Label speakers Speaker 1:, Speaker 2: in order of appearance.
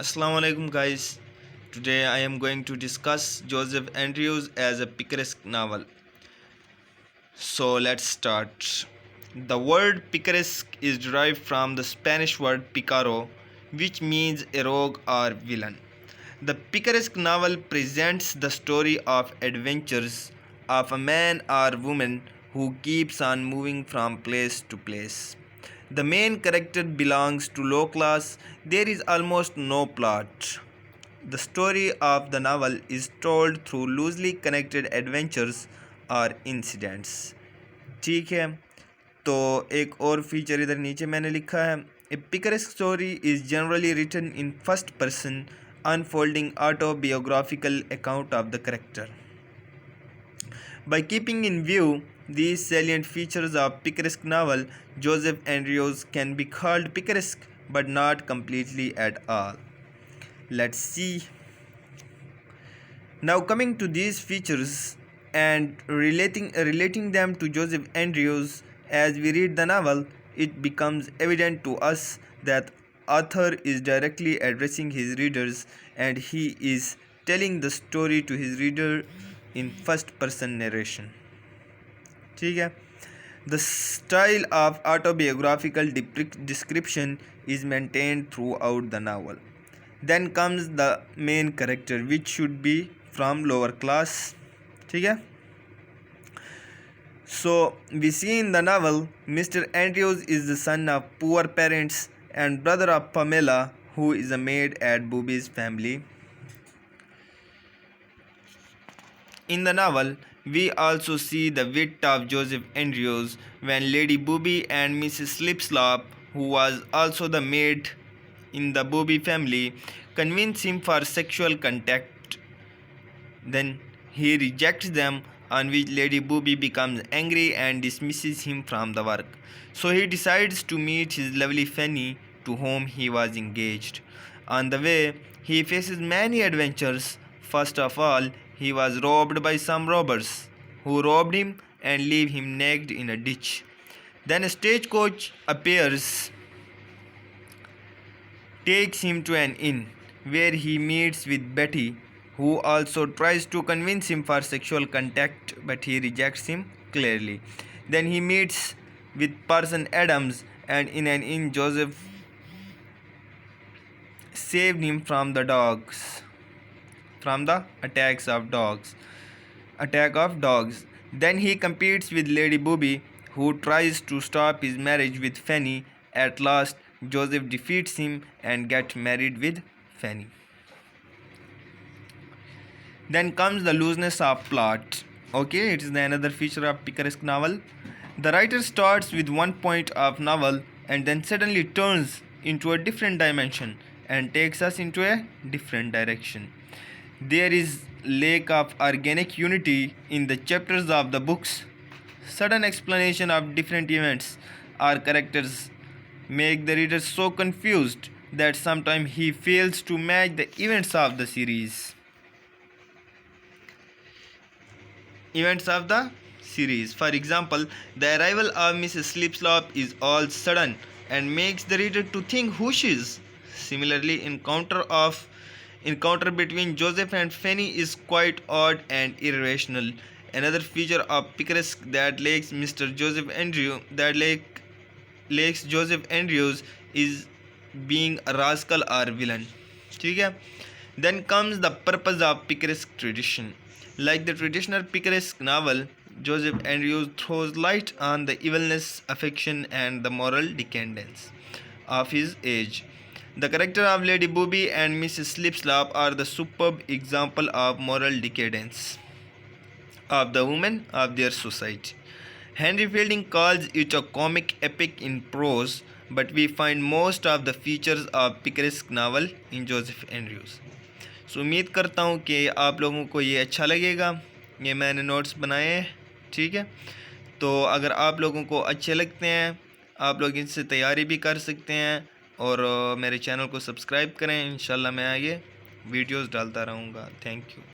Speaker 1: Assalamu alaikum guys. Today I am going to discuss Joseph Andrews as a picaresque novel. So let's start. The word picaresque is derived from the Spanish word picaro, which means a rogue or villain. The picaresque novel presents the story of adventures of a man or woman who keeps on moving from place to place. The main character belongs to low class. There is almost no plot. The story of the novel is told through loosely connected adventures और incidents. ठीक है, तो एक और feature इधर नीचे मैंने लिखा है. A picaresque story is generally written in first person, unfolding autobiographical account of the character. By keeping in view these salient features of picaresque novel, Joseph Andrews can be called picaresque, but not completely at all. Let's see. Now coming to these features and relating them to Joseph Andrews, as we read the novel, it becomes evident to us that author is directly addressing his readers and he is telling the story to his reader in first person narration. ठीक है. The style of autobiographical description is maintained throughout the novel. Then comes the main character, which should be from lower class. ठीक है. So we see in the novel, Mr. Andrews is the son of poor parents and brother of Pamela, who is a maid at Booby's family. In the novel, we also see the wit of Joseph Andrews when Lady Booby and Mrs. Slipslop, who was also the maid in the Booby family, convince him for sexual contact. Then he rejects them, on which Lady Booby becomes angry and dismisses him from the work. So he decides to meet his lovely Fanny, to whom he was engaged. On the way, he faces many adventures. First of all, he was robbed by some robbers, who robbed him and leave him naked in a ditch. Then a stagecoach appears, takes him to an inn, where he meets with Betty, who also tries to convince him for sexual contact, but he rejects him clearly. Then he meets with Parson Adams, and in an inn Joseph saved him from the attack of dogs. Then he competes with Lady Booby, who tries to stop his marriage with Fanny. At last, Joseph defeats him and gets married with Fanny. Then comes the looseness of plot. Okay, it is another feature of picaresque novel. The writer starts with one point of novel and then suddenly turns into a different dimension and takes us into a different direction. There is lack of organic unity in the chapters of the books. Sudden explanation of different events or characters make the reader so confused that sometimes he fails to match the events of the series. For example, the arrival of Mrs. Slipslop is all sudden and makes the reader to think who she is. Similarly, encounter between Joseph and Fanny is quite odd and irrational. Another feature of picaresque that lacks Joseph Andrews is being a rascal or villain. ठीक है. Then comes the purpose of picaresque tradition. Like the traditional picaresque novel, Joseph Andrews throws light on the evilness, affection, and the moral decadence of his age. The character of Lady Booby and Mrs. Slipslop are the superb example of moral decadence of the women of their society. Henry Fielding calls it a comic epic in prose, but we find most of the features of picaresque novel in Joseph Andrews. सो उम्मीद करता हूँ कि आप लोगों को ये अच्छा लगेगा. ये मैंने नोट्स बनाए हैं. ठीक है, तो अगर आप लोगों को अच्छे लगते हैं, आप लोग इनसे तैयारी भी कर सकते हैं और मेरे चैनल को सब्सक्राइब करें. इंशाल्लाह मैं आगे वीडियोस डालता रहूँगा. Thank you.